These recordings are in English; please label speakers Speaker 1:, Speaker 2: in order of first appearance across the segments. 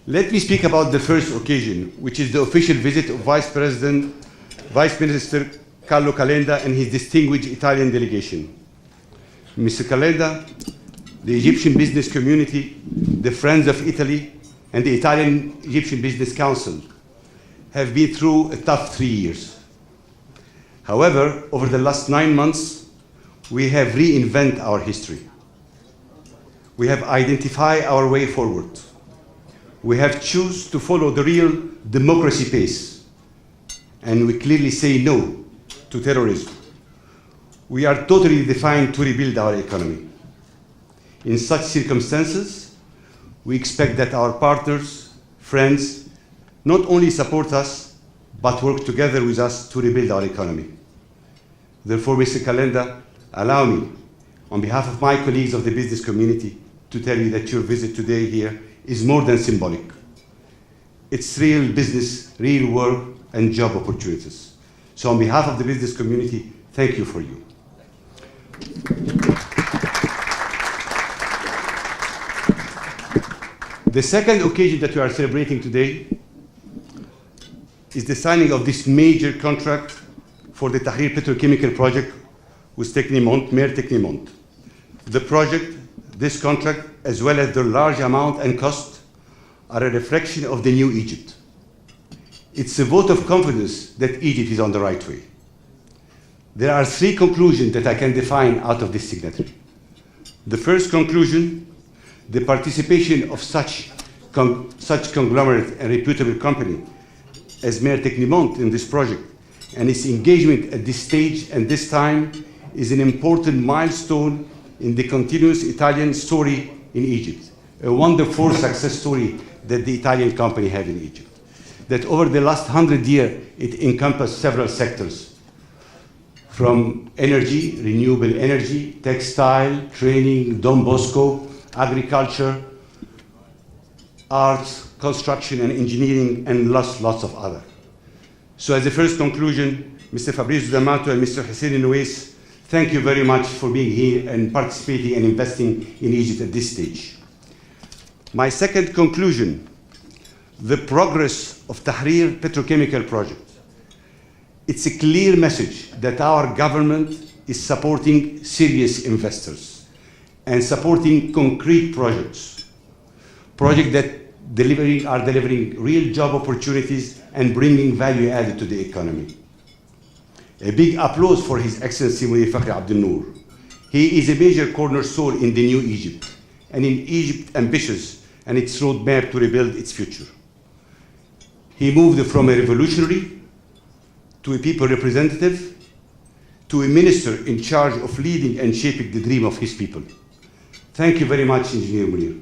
Speaker 1: Let me speak about the first occasion, which is the official visit of Vice Minister Carlo Calenda and his distinguished Italian delegation. Mr. Calenda, the Egyptian business community, the Friends of Italy, and the Italian Egyptian Business Council have been through a tough 3 years. However, over the last 9 months, we have reinvented our history. We have identified our way forward. We have chosen to follow the real democracy pace, and we clearly say no to terrorism. We are totally defined to rebuild our economy. In such circumstances, we expect that our partners, friends, not only support us, but work together with us to rebuild our economy. Therefore, Mr. Calenda, allow me, on behalf of my colleagues of the business community, to tell you that your visit today here is more than symbolic. It's real business, real work, and job opportunities. So on behalf of the business community, thank you for you. The second occasion that we are celebrating today is the signing of this major contract for the Tahrir petrochemical project with Maire Technimont. The project, this contract, as well as the large amount and cost, are a reflection of the new Egypt. It's a vote of confidence that Egypt is on the right way. There are 3 conclusions that I can define out of this signature. The first conclusion, the participation of such conglomerate and reputable company as Maire Technimont in this project and its engagement at this stage and this time is an important milestone in the continuous Italian story in Egypt, a wonderful success story that the Italian company have in Egypt. That over the last 100 years, it encompassed several sectors, from energy, renewable energy, textile, training, Don Bosco, agriculture, arts, construction and engineering, and lots of other. So as a first conclusion, Mr. Fabrizio D'Amato and Mr. Hussein Nouais, thank you very much for being here and participating and investing in Egypt at this stage. My second conclusion, the progress of Tahrir petrochemical project. It's a clear message that our government is supporting serious investors and supporting concrete projects that are delivering real job opportunities and bringing value added to the economy. A big applause for His Excellency Munir Fakhri Abdel Noor. He is a major cornerstone in the new Egypt, and in Egypt ambitious and its roadmap to rebuild its future. He moved from a revolutionary to a people representative to a minister in charge of leading and shaping the dream of his people. Thank you very much, Engineer Munir.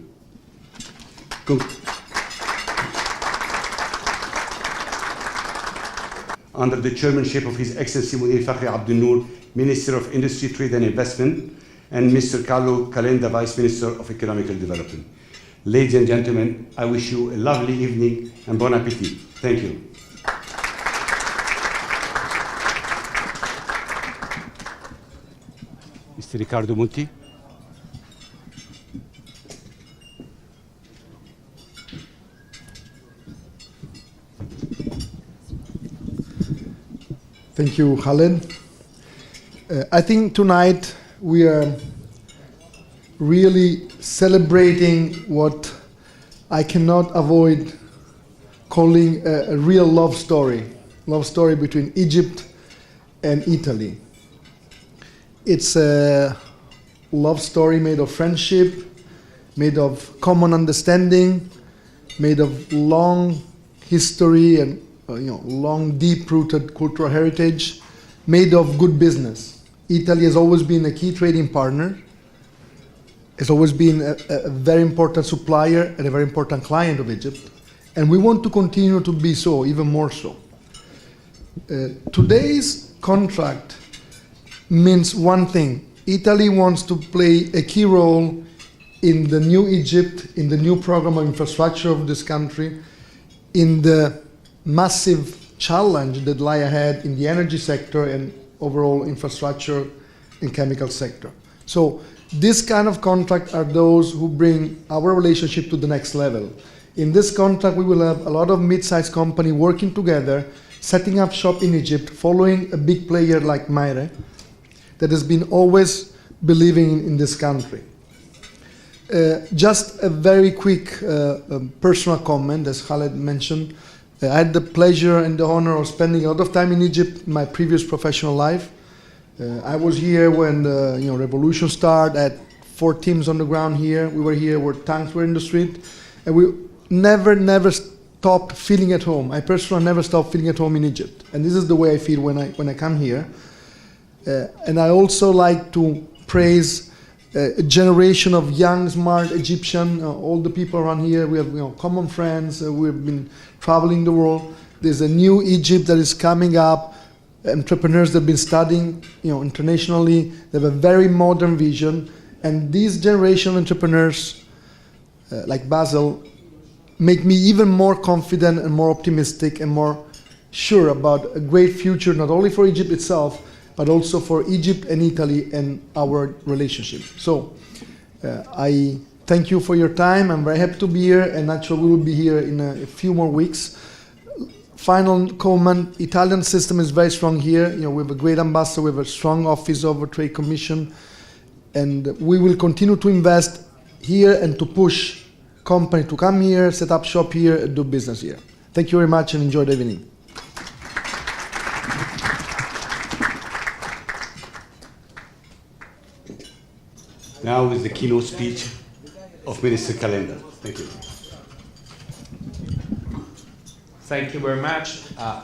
Speaker 1: Under the chairmanship of His Excellency Munir Fakhri Abdel Noor, Minister of Industry, Trade and Investment, and Mr. Carlo Calenda, Vice Minister of Economical Development. Ladies and gentlemen, I wish you a lovely evening and bon appetit. Thank you. Mr. Riccardo Monti.
Speaker 2: Thank you, Khaled. I think tonight we are really celebrating what I cannot avoid calling a real love story between Egypt and Italy. It's a love story made of friendship, made of common understanding, made of long history and long, deep-rooted cultural heritage, made of good business. Italy has always been a key trading partner, has always been a very important supplier and a very important client of Egypt, and we want to continue to be so, even more so. Today's contract means one thing. Italy wants to play a key role in the new Egypt, in the new program of infrastructure of this country, in the massive challenge that lie ahead in the energy sector and overall infrastructure and chemical sector. So this kind of contract are those who bring our relationship to the next level. In this contract, we will have a lot of mid-sized companies working together, setting up shop in Egypt, following a big player like Maire, that has been always believing in this country. Just a very quick personal comment, as Khaled mentioned. I had the pleasure and the honor of spending a lot of time in Egypt in my previous professional life. I was here when the revolution started. I had 4 teams on the ground here. We were here where tanks were in the street. And we never stopped feeling at home. I personally never stopped feeling at home in Egypt. And this is the way I feel when I come here. And I also like to praise a generation of young, smart Egyptian, all the people around here. We have common friends. We've been traveling the world. There's a new Egypt that is coming up. Entrepreneurs that have been studying internationally. They have a very modern vision. And these generation of entrepreneurs, like Basil, make me even more confident and more optimistic and more sure about a great future, not only for Egypt itself, but also for Egypt and Italy and our relationship. So I thank you for your time. I'm very happy to be here, and actually we will be here in a few more weeks. Final comment, Italian system is very strong here. We have a great ambassador, we have a strong office of a trade commission, and we will continue to invest here and to push company to come here, set up shop here, and do business here. Thank you very much and enjoy the evening.
Speaker 1: Now is the keynote speech of Minister Calenda. Thank you.
Speaker 3: Thank you very much.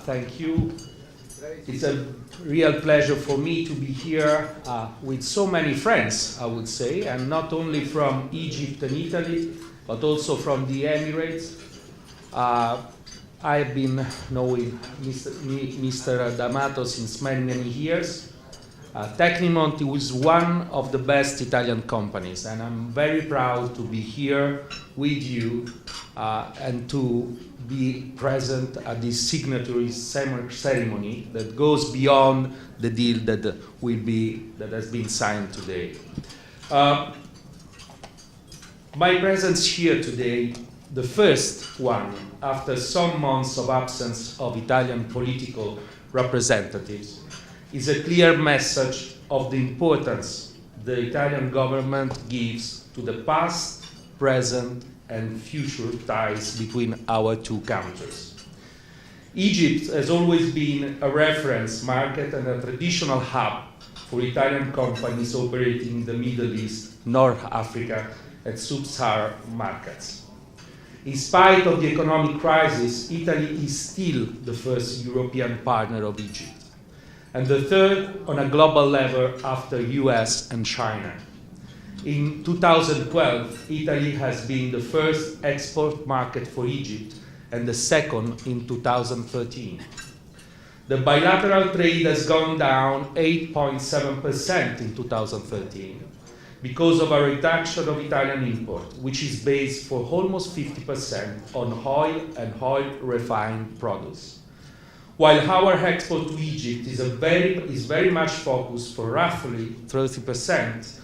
Speaker 3: Thank you. It's a real pleasure for me to be here with so many friends, I would say, and not only from Egypt and Italy, but also from the Emirates. I've been knowing Mr. D'Amato since many years. Tecnimont is one of the best Italian companies, and I'm very proud to be here with you and to be present at this signatory ceremony that goes beyond the deal that has been signed today. My presence here today, the first one after some months of absence of Italian political representatives, is a clear message of the importance the Italian government gives to the past, present, and future ties between our two countries. Egypt has always been a reference market and a traditional hub for Italian companies operating in the Middle East, North Africa, and sub-Saharan markets. In spite of the economic crisis, Italy is still the first European partner of Egypt, and the third on a global level after US and China. In 2012, Italy has been the first export market for Egypt and the second in 2013. The bilateral trade has gone down 8.7% in 2013 because of a reduction of Italian import, which is based for almost 50% on oil and oil refined products. While our export to Egypt is very much focused for roughly 30%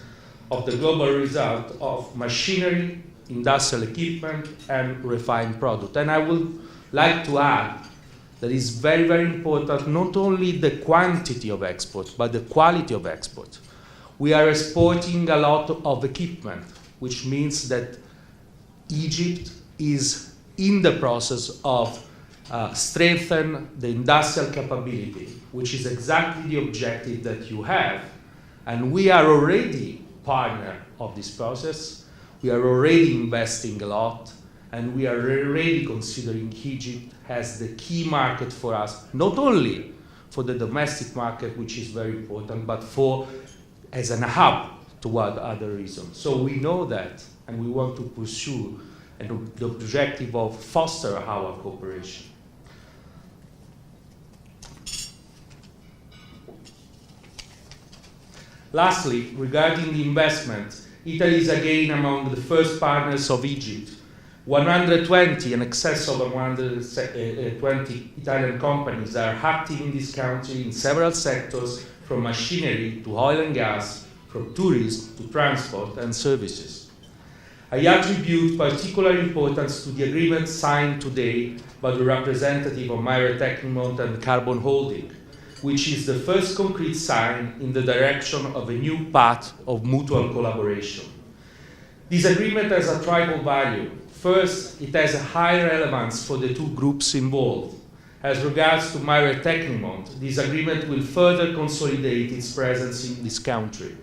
Speaker 3: of the global result of machinery, industrial equipment, and refined product. And I would like to add that it's very important not only the quantity of export, but the quality of export. We are exporting a lot of equipment, which means that Egypt is in the process of strengthen the industrial capability, which is exactly the objective that you have. And we are already partner of this process. We are already investing a lot, and we are already considering Egypt as the key market for us, not only for the domestic market, which is very important, but as an hub toward other regions. So we know that, and we want to pursue the objective of foster our cooperation. Lastly, regarding the investment, Italy is again among the first partners of Egypt. 120, in excess of 120 Italian companies are active in this country in several sectors, from machinery to oil and gas, from tourism to transport and services. I attribute particular importance to the agreement signed today by the representative of Maire Tecnimont and Carbon Holding, which is the first concrete sign in the direction of a new path of mutual collaboration. This agreement has a triple value. First, it has a high relevance for the two groups involved. As regards to Maire Tecnimont, this agreement will further consolidate its presence in this country.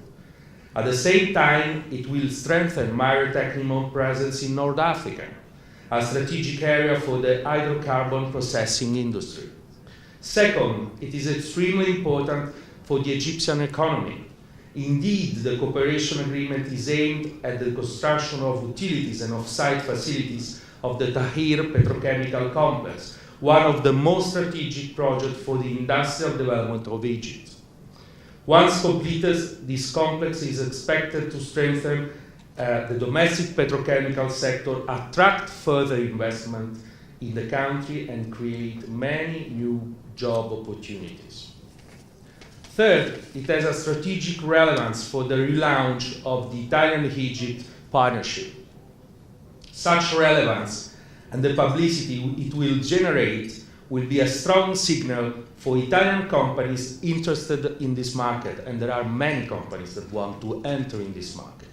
Speaker 3: At the same time, it will strengthen Maire Tecnimont's presence in North Africa, a strategic area for the hydrocarbon processing industry. Second, it is extremely important for the Egyptian economy. Indeed, the cooperation agreement is aimed at the construction of utilities and off-site facilities of the Tahrir petrochemical complex, one of the most strategic projects for the industrial development of Egypt. Once completed, this complex is expected to strengthen the domestic petrochemical sector, attract further investment in the country, and create many new job opportunities. Third, it has a strategic relevance for the relaunch of the Italian-Egypt partnership. Such relevance and the publicity it will generate will be a strong signal for Italian companies interested in this market, and there are many companies that want to enter in this market.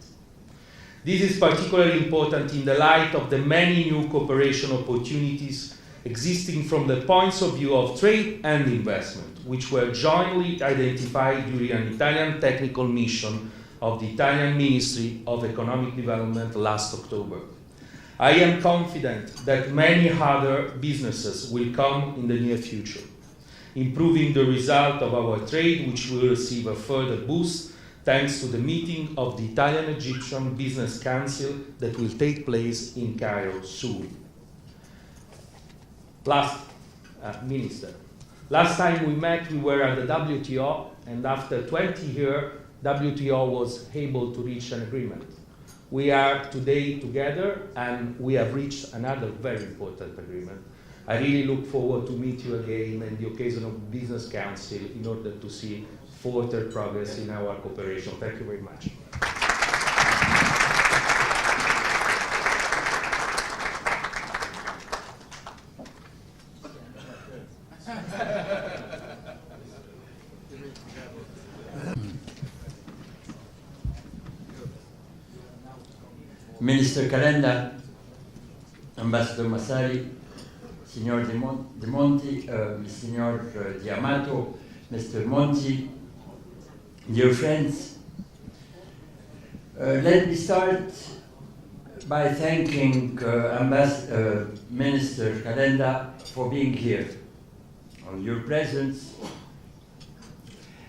Speaker 3: This is particularly important in the light of the many new cooperation opportunities existing from the points of view of trade and investment, which were jointly identified during an Italian technical mission of the Italian Ministry of Economic Development last October. I am confident that many other businesses will come in the near future, improving the result of our trade, which will receive a further boost thanks to the meeting of the Italian-Egyptian Business Council that will take place in Cairo soon. Minister, last time we met, we were at the WTO, and after 20 years, WTO was able to reach an agreement. We are today together, and we have reached another very important agreement. I really look forward to meet you again on the occasion of Business Council in order to see further progress in our cooperation. Thank you very much.
Speaker 4: Minister Calenda, Ambassador Massari, Signor De Monti, Signor Diamato, Mr. Monti, dear friends, let me start by thanking Minister Calenda for being here. Your presence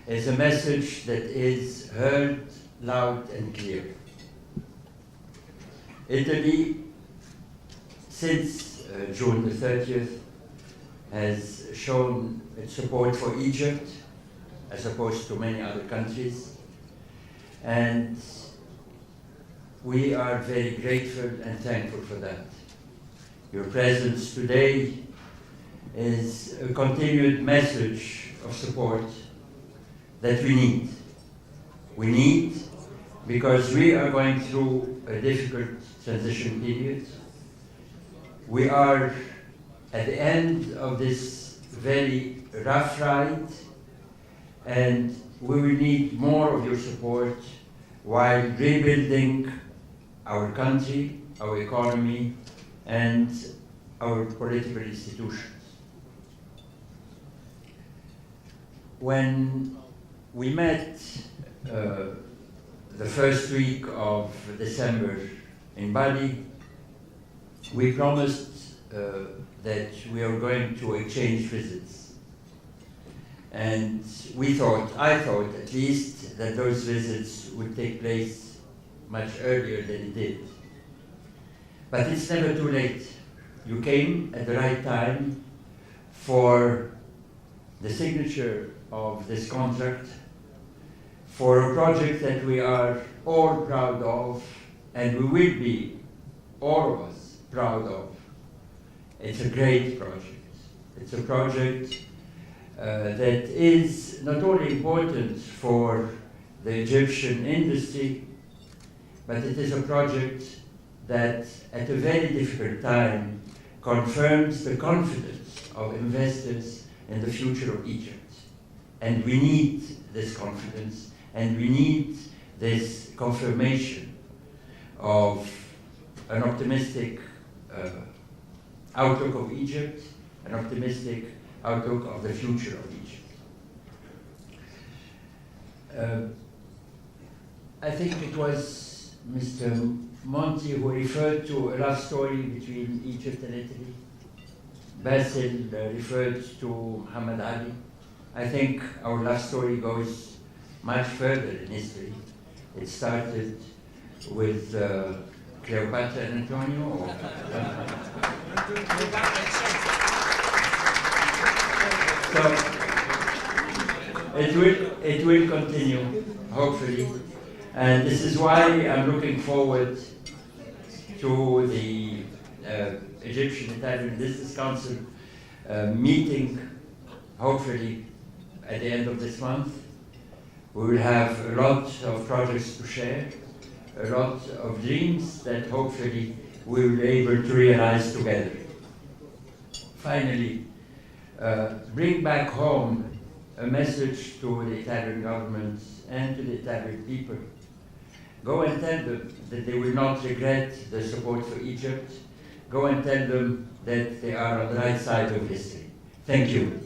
Speaker 4: is a message that is heard loud and clear. Italy, since June the 30th, has shown its support for Egypt, as opposed to many other countries, and we are very grateful and thankful for that. Your presence today is a continued message of support that we need. We need because we are going through a difficult transition period. We are at the end of this very rough ride, and we will need more of your support while rebuilding our country, our economy, and our political institutions. When we met the first week of December in Bali, we promised that we are going to exchange visits. And I thought at least, that those visits would take place much earlier than it did. But it's never too late. You came at the right time for the signature of this contract, for a project that we are all proud of, and we will be, all of us, proud of. It's a great project. It's a project that is not only important for the Egyptian industry, but it is a project that at a very difficult time confirms the confidence of investors in the future of Egypt. And we need this confidence, and we need this confirmation of an optimistic outlook of Egypt, an optimistic outlook of the future of Egypt. I think it was Mr. Monti who referred to a love story between Egypt and Italy. Basil referred to Muhammad Ali. I think our love story goes much further in history. It started with Cleopatra and Antonio. So it will continue, hopefully. And this is why I'm looking forward to the Egyptian-Italian Business Council meeting, hopefully at the end of this month. We will have a lot of projects to share, a lot of dreams that hopefully we will be able to realize together. Finally, bring back home a message to the Italian government and to the Italian people. Go and tell them that they will not regret the support for Egypt. Go and tell them that they are on the right side of history. Thank you.